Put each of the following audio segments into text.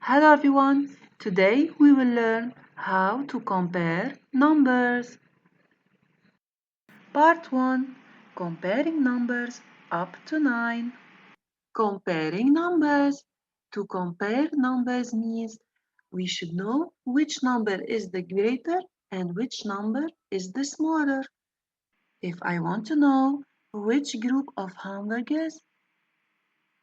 Hello everyone. Today we will learn how to compare numbers. Part 1. Comparing numbers up to 9. Comparing numbers. To compare numbers means we should know which number is the greater and which number is the smaller. If I want to know which group of hamburgers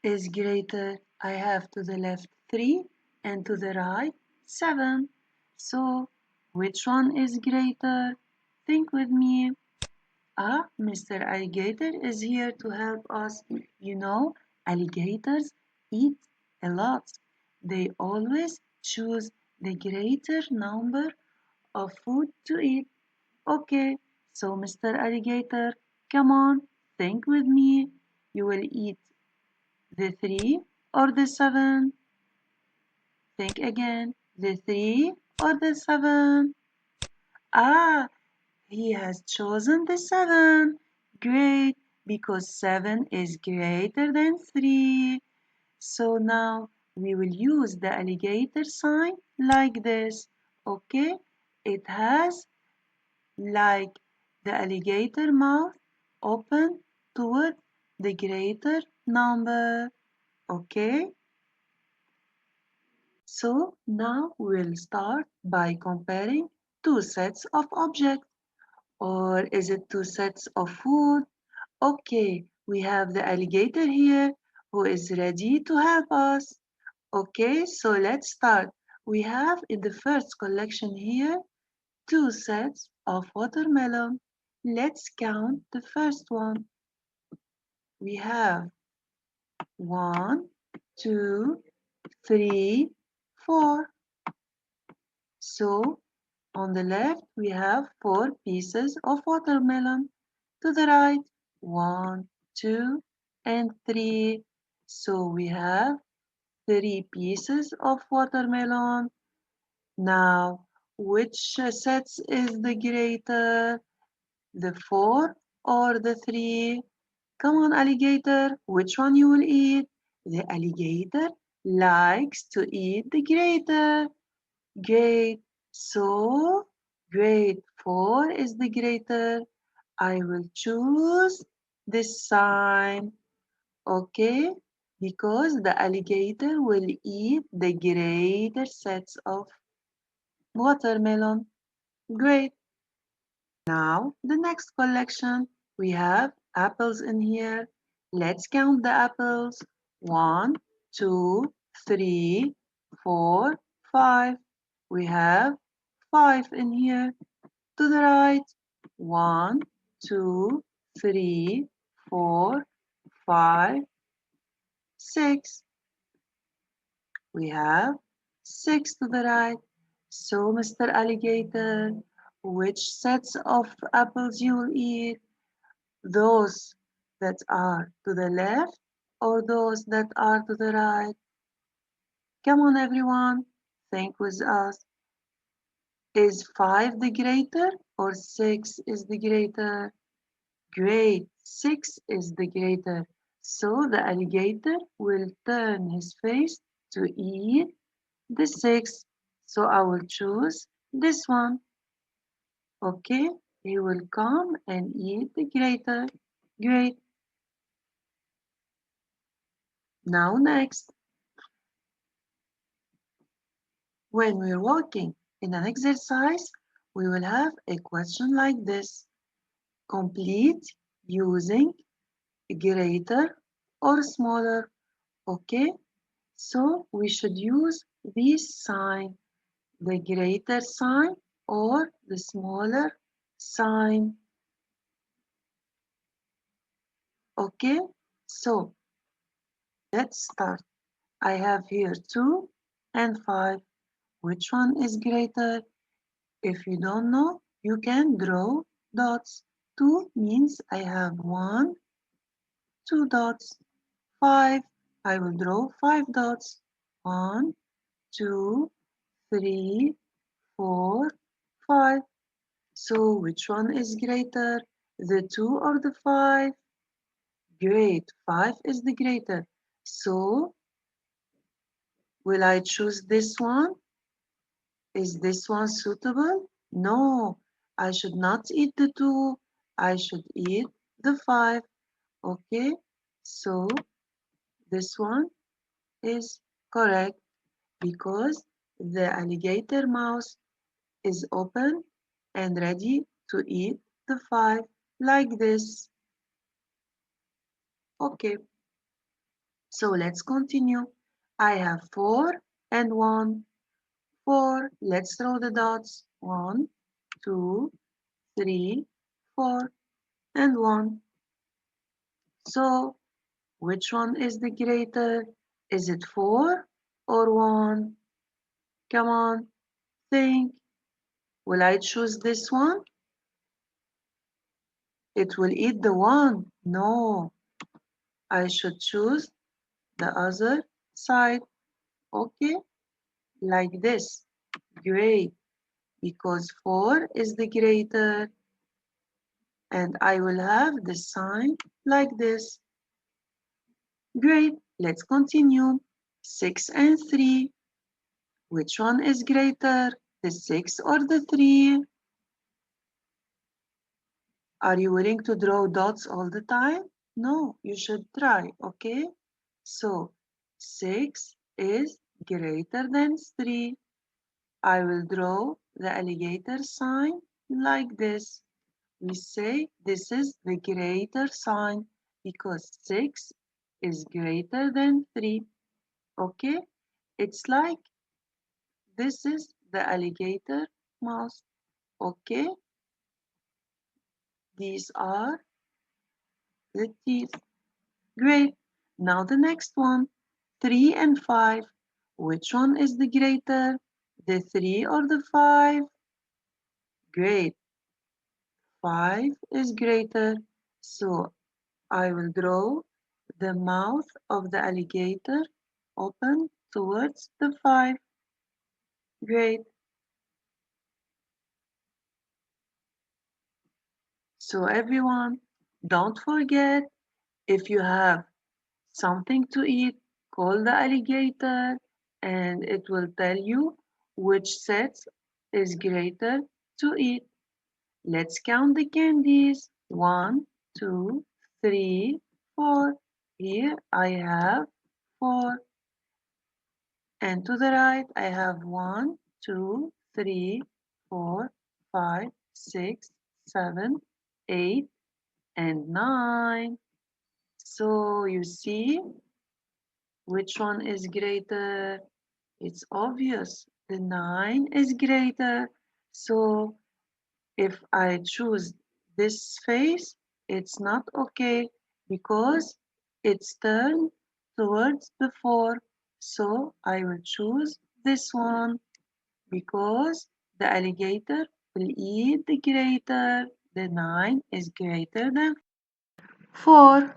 is greater, I have to the left 3 and to the right 7. So, which one is greater? Think with me. Mr. Alligator is here to help us. You know, alligators eat a lot. They always choose the greater number of food to eat. Okay, so Mr. Alligator, come on, think with me. You will eat the 3 or the 7? Think again. The 3 or the 7? Ah, he has chosen the 7. Great, because 7 is greater than 3. So now we will use the alligator sign like this. Okay? It has like the alligator mouth open toward the greater number. Okay? So now we'll start by comparing two sets of objects. Or is it two sets of food? Okay, we have the alligator here who is ready to help us. Okay, so let's start. We have in the first collection here two sets of watermelon. Let's count the first one. We have 1, 2, 3, 4. So on the left, we have 4 pieces of watermelon. To the right, 1, 2, and 3. So we have 3 pieces of watermelon. Now, which sets is the greater? The 4 or the 3? Come on, alligator, which one you will eat? The alligator likes to eat the greater. Great. So, grade 4 is the greater. I will choose this sign. Okay? Because the alligator will eat the greater sets of watermelon. Great. Now, the next collection. We have apples in here. Let's count the apples. 1, 2, 3, 4, 5. We have 5 in here. To the right, 1, 2, 3, 4, 5, 6. We have 6 to the right. So, Mr. Alligator, which sets of apples you will eat? Those that are to the left or those that are to the right? Come on, everyone, think with us. Is 5 the greater or 6 is the greater? Great, 6 is the greater. So the alligator will turn his face to eat the 6. So I will choose this one. Okay, he will come and eat the greater. Great. Now next, when we're working in an exercise, we will have a question like this. Complete using greater or smaller. Okay, so we should use this sign, the greater sign or the smaller sign. Okay, so let's start. I have here 2 and 5. Which one is greater? If you don't know, you can draw dots. 2 means I have 1, 2 dots. 5, I will draw 5 dots. 1, 2, 3, 4, 5. So which one is greater? The 2 or the 5? Great, 5 is the greater. So Will I choose this one? Is this one suitable? No, I should not eat the 2. I should eat the 5. Okay, so this one is correct because the alligator mouth is open and ready to eat the 5 like this. Okay, so let's continue. I have 4 and 1. 4. Let's throw the dots. 1, 2, 3, 4, and 1. So, which one is the greater? Is it 4 or 1? Come on, think. Will I choose this one? It will eat the 1. No, I should choose the other side. Okay, like this. Great, because 4 is the greater, and I will have the sign like this. Great, let's continue. 6 and 3. Which one is greater, the 6 or the 3? Are you willing to draw dots all the time? No, you should try, okay? So, 6 is greater than 3. I will draw the alligator sign like this. We say this is the greater sign because 6 is greater than 3. Okay? It's like this is the alligator mouth. Okay? These are the teeth. Great. Now the next one. 3 and 5. Which one is the greater? The 3 or the 5? Great. 5 is greater. So I will draw the mouth of the alligator open towards the 5. Great. So everyone, don't forget, if you have something to eat, call the alligator and it will tell you which set is greater to eat. Let's count the candies. 1, 2, 3, 4. Here I have 4. And to the right I have 1, 2, 3, 4, 5, 6, 7, 8, and 9. So you see which one is greater? It's obvious. The 9 is greater. So if I choose this face, it's not okay because it's turned towards the 4. So I will choose this one because the alligator will eat the greater. The 9 is greater than 4.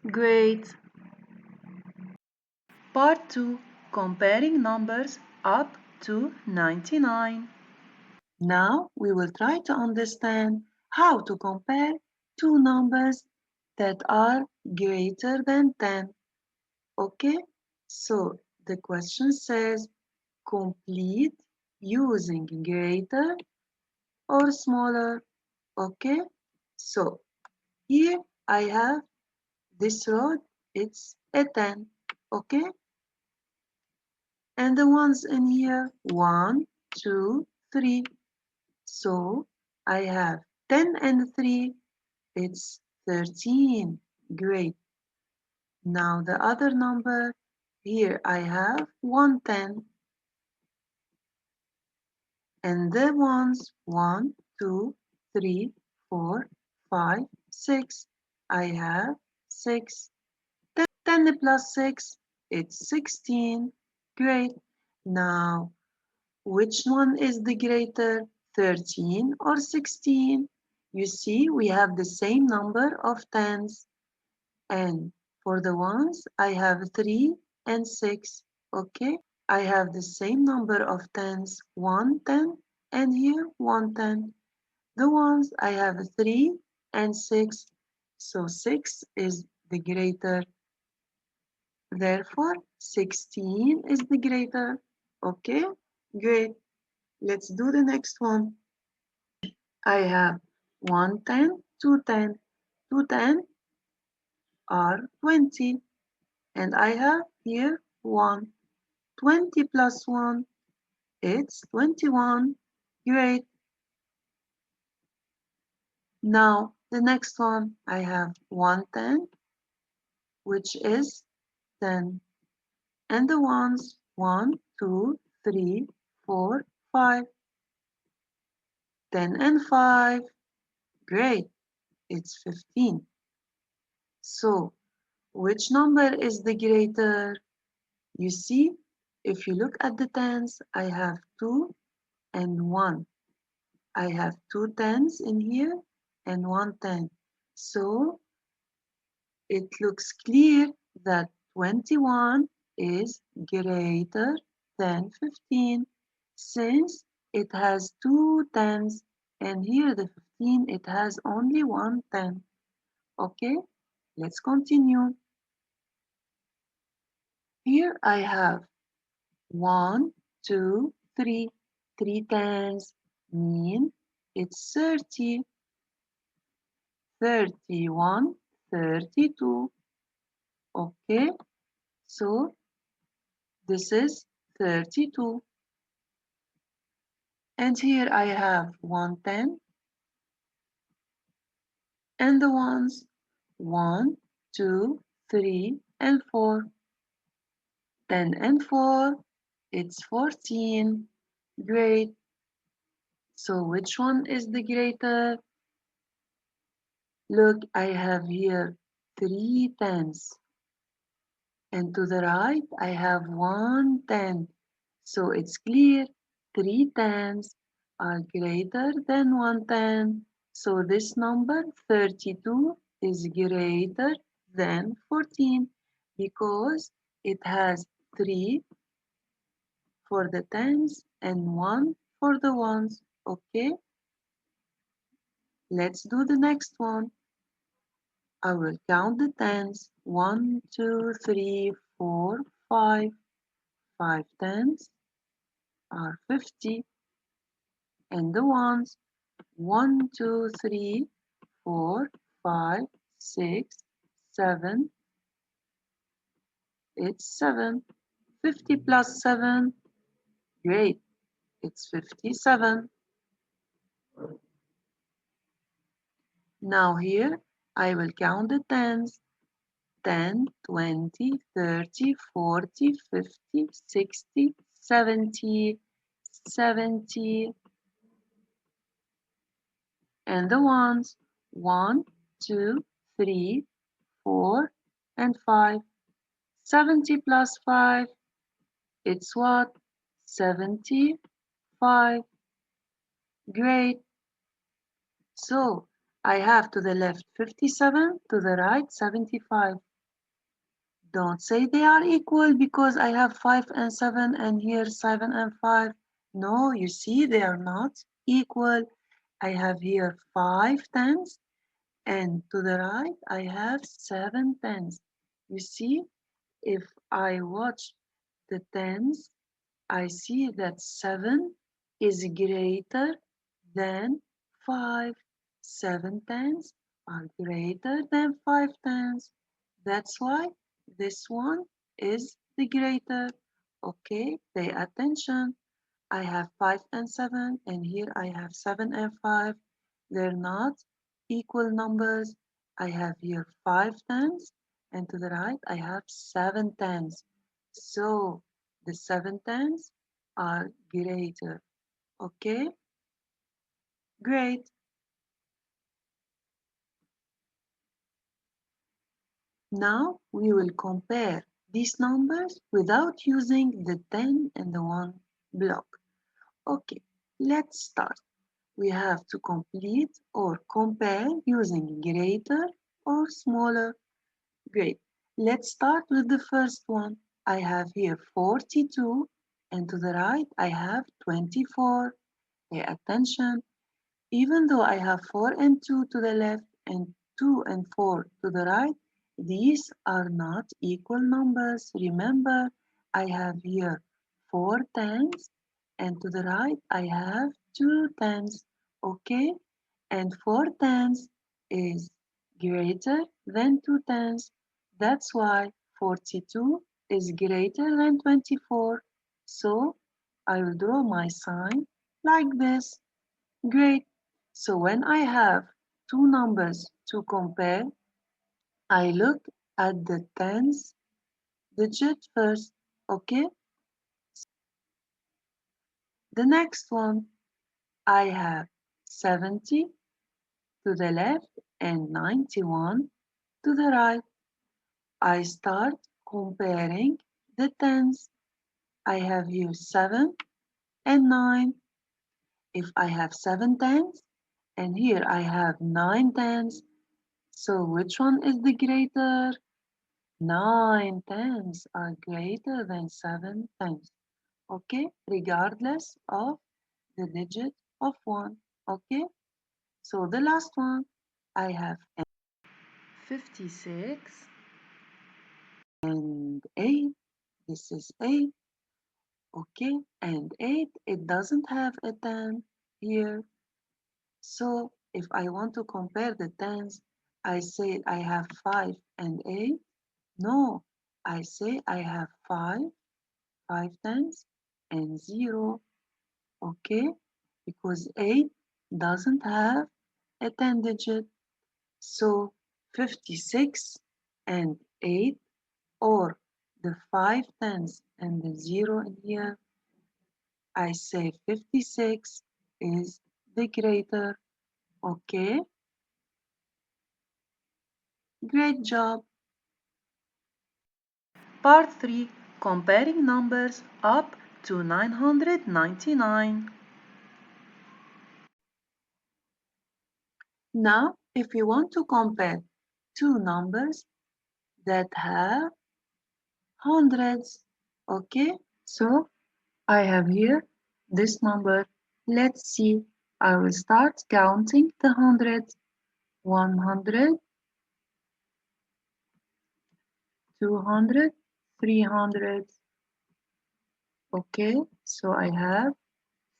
Great. Part 2. Comparing numbers up to 99. Now we will try to understand how to compare two numbers that are greater than 10. Okay? So the question says complete using greater or smaller. Okay? So here I have this road, it's a 10. Okay? And the ones in here, 1, 2, 3. So I have 10 and 3, it's 13. Great. Now the other number, here I have 110. And the ones 1, 2, 3, 4, 5, 6. I have 6. 10 plus 6, it's 16. Great. Now which one is the greater, 13 or 16? You see, we have the same number of tens. And for the ones, I have 3 and 6. Okay, I have the same number of tens, 110, and here 110. The ones, I have 3 and 6. So 6 is the greater. Therefore, 16 is the greater. Okay, great. Let's do the next one. I have 110, 210. 210 are 20. And I have here 1. 20 plus 1, it's 21. Great. Now, the next one, I have 110, which is 10. And the ones, 1, 2, 3, 4, 5. 10 and 5. Great. It's 15. So, which number is the greater? You see, if you look at the tens, I have 2 and 1. I have 2 tens in here and 1 10. So it looks clear that 21 is greater than 15 since it has 2 tens and here the 15 it has only 1 10. Okay, let's continue. Here I have 1, 2, 3. 3 tens mean it's 30. 31, 32. Okay, so this is 32. And here I have 110 and the ones 1, 2, 3, and 4. 10 and 4, it's 14. Great. So which one is the greater? Look, I have here 3 tens. And to the right, I have 1 10. So it's clear 3 tens are greater than 1 10. So this number 32 is greater than 14 because it has 3 for the tens and 1 for the ones. Okay, let's do the next one. I will count the tens. 1, 2, 3, 4, 5. 5 tens are 50. And the ones 1, 2, 3, 4, 5, 6, 7. It's 7. 50 plus 7. Great. It's 57. Now here I will count the tens. 10, 20, 30, 40, 50, 60, 70, 70. And the ones 1, 2, 3, 4, and 5. 70 plus 5, it's what? 75. Great. So I have to the left 57, to the right 75. Don't say they are equal because I have 5 and 7 and here 7 and 5. No, you see they are not equal. I have here 5 tens and to the right I have 7 tens. You see, if I watch the tens, I see that 7 is greater than 5. 7 tens are greater than 5 tens. That's why this one is the greater. Okay, pay attention. I have 5 and 7, and here I have 7 and 5. They're not equal numbers. I have here 5 tens, and to the right I have 7 tens. So the 7 tens are greater. Okay, great. Now we will compare these numbers without using the 10 and the 1 block. Okay, let's start. We have to complete or compare using greater or smaller. Great. Let's start with the first one. I have here 42 and to the right I have 24. Pay attention. Even though I have 4 and 2 to the left and 2 and 4 to the right, These are not equal numbers. Remember, I have here 4 tens, and to the right I have 2 tens. Okay? And 4 tens is greater than 2 tens. That's why 42 is greater than 24. So I will draw my sign like this. Great. So when I have two numbers to compare, I look at the tens digit first, okay? The next one, I have 70 to the left and 91 to the right. I start comparing the tens. I have here 7 and 9. If I have 7 tens and here I have 9 tens, so which one is the greater? 9 tens are greater than 7 tens. Okay, regardless of the digit of 1. Okay, so the last one I have 56 and 8. This is 8. Okay, and 8, it doesn't have a 10 here. So if I want to compare the tens, I say I have 5 and 8. No, I say I have 5 tens and 0. Okay, because 8 doesn't have a 10 digit. So 56 and 8, or the 5 tens and the 0 in here, I say 56 is the greater. Okay, great job. Part 3, comparing numbers up to 999. Now, if you want to compare two numbers that have hundreds, okay, so I have here this number. Let's see. I will start counting the hundreds. 100, 200, 300. Okay, so I have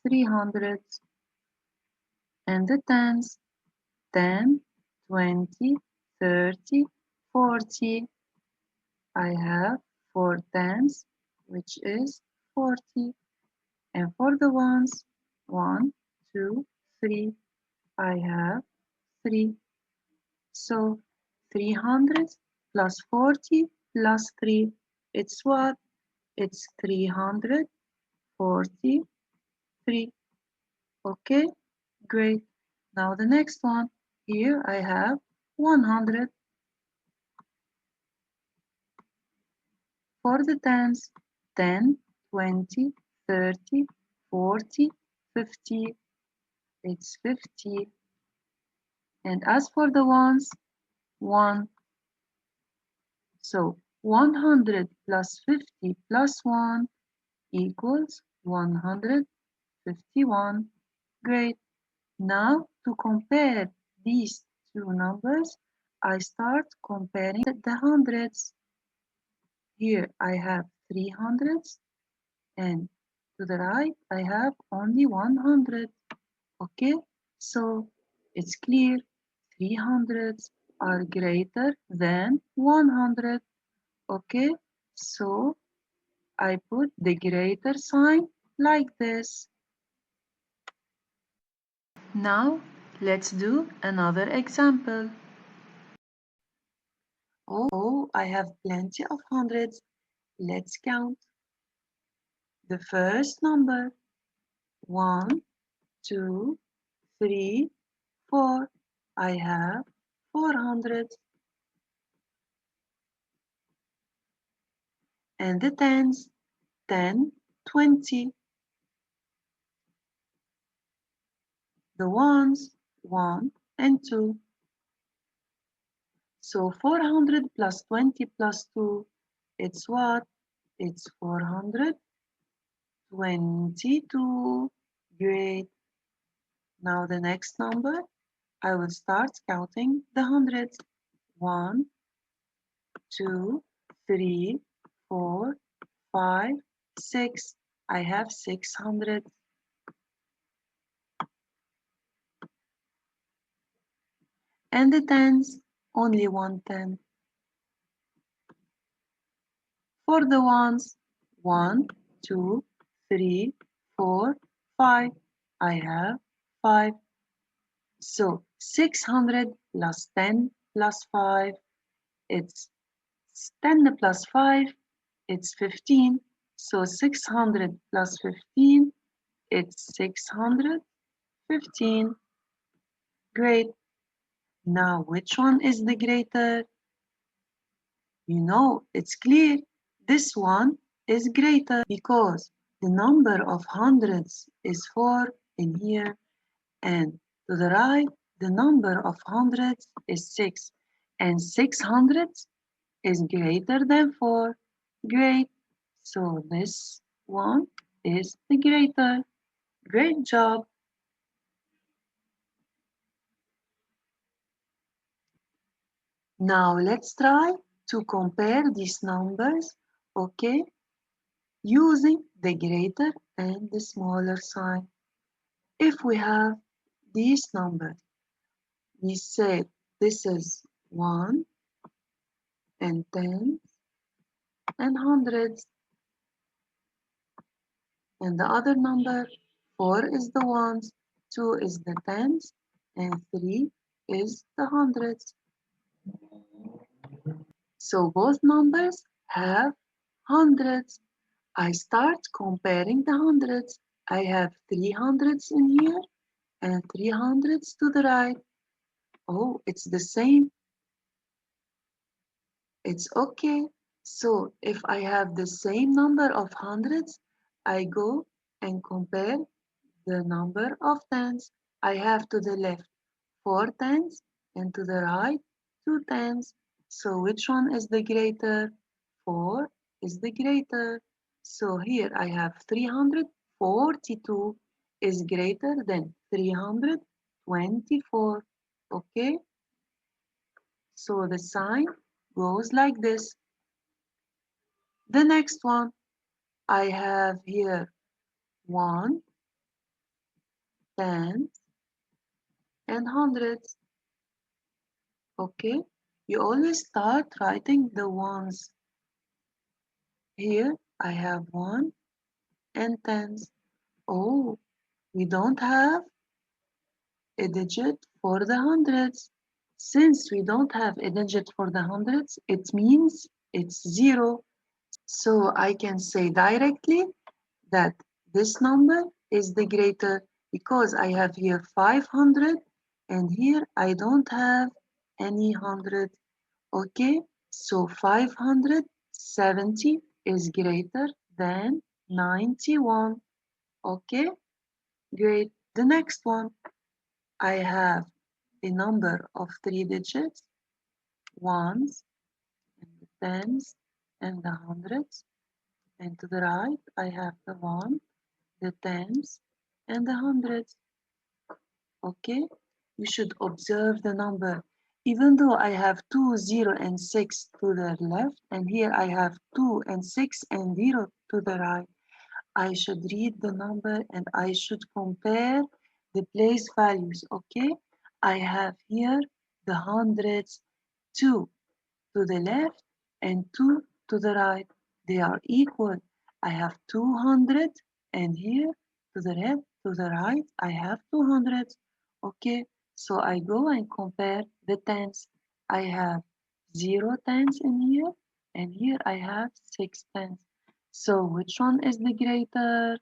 300. And the tens. 10, 20, 30, 40. I have 4 tens, which is 40. And for the ones, 1, 2, 3, I have 3. So 300 plus 40 plus 3, it's what? It's 343. Okay, great. Now the next one. Here I have 100. For the tens, 10, 20, 30, 40, 50. It's 50. And as for the ones, 1. So 100 plus 50 plus 1 equals 151. Great. Now to compare these two numbers, I start comparing the hundreds. Here I have 3 hundreds, and to the right I have only 100. Okay, so it's clear 300 are greater than 100. Okay, so I put the greater sign like this. Now let's do another example. Oh, I have plenty of hundreds. Let's count. The first number, 1, 2, 3, 4. I have 400. And the tens, 10, 20. The ones, 1 and 2. So 400 plus 20 plus 2, it's what? It's 422. Great. Now the next number, I will start counting the hundreds. 1, 2, 3, 4, 5, 6. I have 600. And the tens, only one ten. For the ones, 1, 2, 3, 4, 5. I have 5. So 600 plus 10 plus 5, it's 10 plus 5, it's 15. So 600 plus 15, it's 615. Great. Now which one is the greater? You know, it's clear. This one is greater because the number of hundreds is 4 in here, and to the right, the number of hundreds is 6, and 600 is greater than 4. Great. So this one is the greater. Great job. Now let's try to compare these numbers, okay, using the greater and the smaller sign. If we have these numbers, we say this is 1 and 10 and hundreds, and the other number 4 is the ones, 2 is the tens, and 3 is the hundreds. So both numbers have hundreds. I start comparing the hundreds. I have 300s in here and 300s to the right. Oh, it's the same. It's okay. So if I have the same number of hundreds, I go and compare the number of tens. I have to the left 4 tens and to the right 2 tens. So which one is the greater? 4 is the greater. So here I have 342 is greater than 324. Okay? So the sign goes like this. The next one, I have here 1, tens, and hundreds. Okay, you always start writing the ones. Here I have 1 and tens. Oh, we don't have a digit for the hundreds. Since we don't have a digit for the hundreds, it means it's 0. So I can say directly that this number is the greater because I have here 500 and here I don't have any hundred. Okay, so 570 is greater than 91. Okay, great. The next one, I have a number of 3 digits, ones, and the tens, and the hundreds. And to the right, I have the 1, the tens, and the hundreds. Okay, you should observe the number. Even though I have 2, 0, and 6 to the left, and here I have 2 and 6 and 0 to the right, I should read the number and I should compare the place values. Okay, I have here the hundreds, 2 to the left and 2 to the right. They are equal. I have 200 and here to the left, to the right, I have 200. Okay, so I go and compare the tens. I have 0 tens in here and here I have 6 tens. So which one is the greater?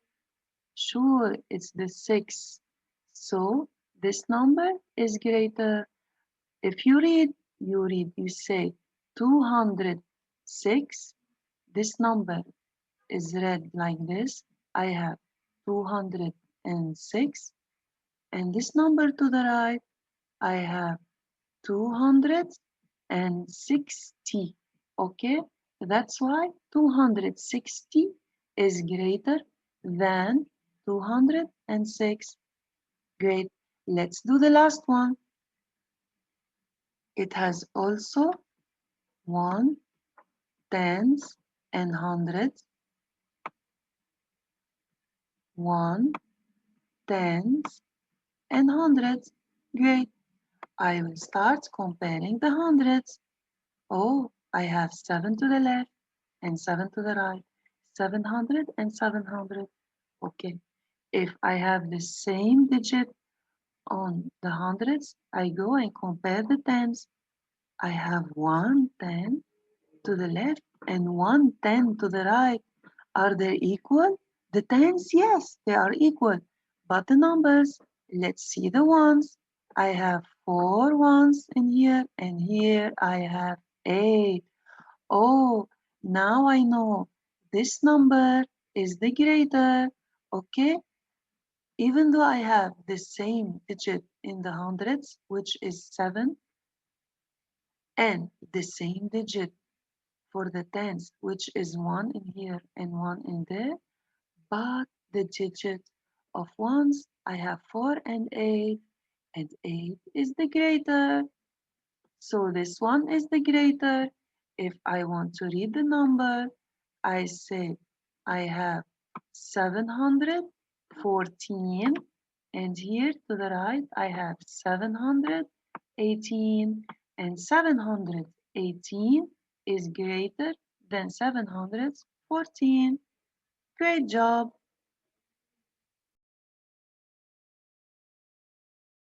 Sure, it's the 6. So this number is greater. If you say 206. This number is read like this. I have 206. And this number to the right, I have 260. Okay, that's why 260 is greater than 206. Great. Let's do the last one. It has also 1 tens and hundreds. 1, tens, and hundreds. Great. I will start comparing the hundreds. Oh, I have 7 to the left and 7 to the right. 700 and 700. Okay. If I have the same digit on the hundreds, I go and compare the tens. I have 1 10 to the left and 1 10 to the right. Are they equal? The tens, yes, they are equal. But the numbers, let's see the ones. I have 4 ones in here, and here I have 8. Oh, now I know this number is the greater. Okay, even though I have the same digit in the hundreds, which is 7, and the same digit for the tens, which is 1 in here and 1 in there, but the digit of ones, I have 4 and 8 is the greater. So this one is the greater. If I want to read the number, I say I have 714, and here to the right I have 718, and 718 is greater than 714. Great job!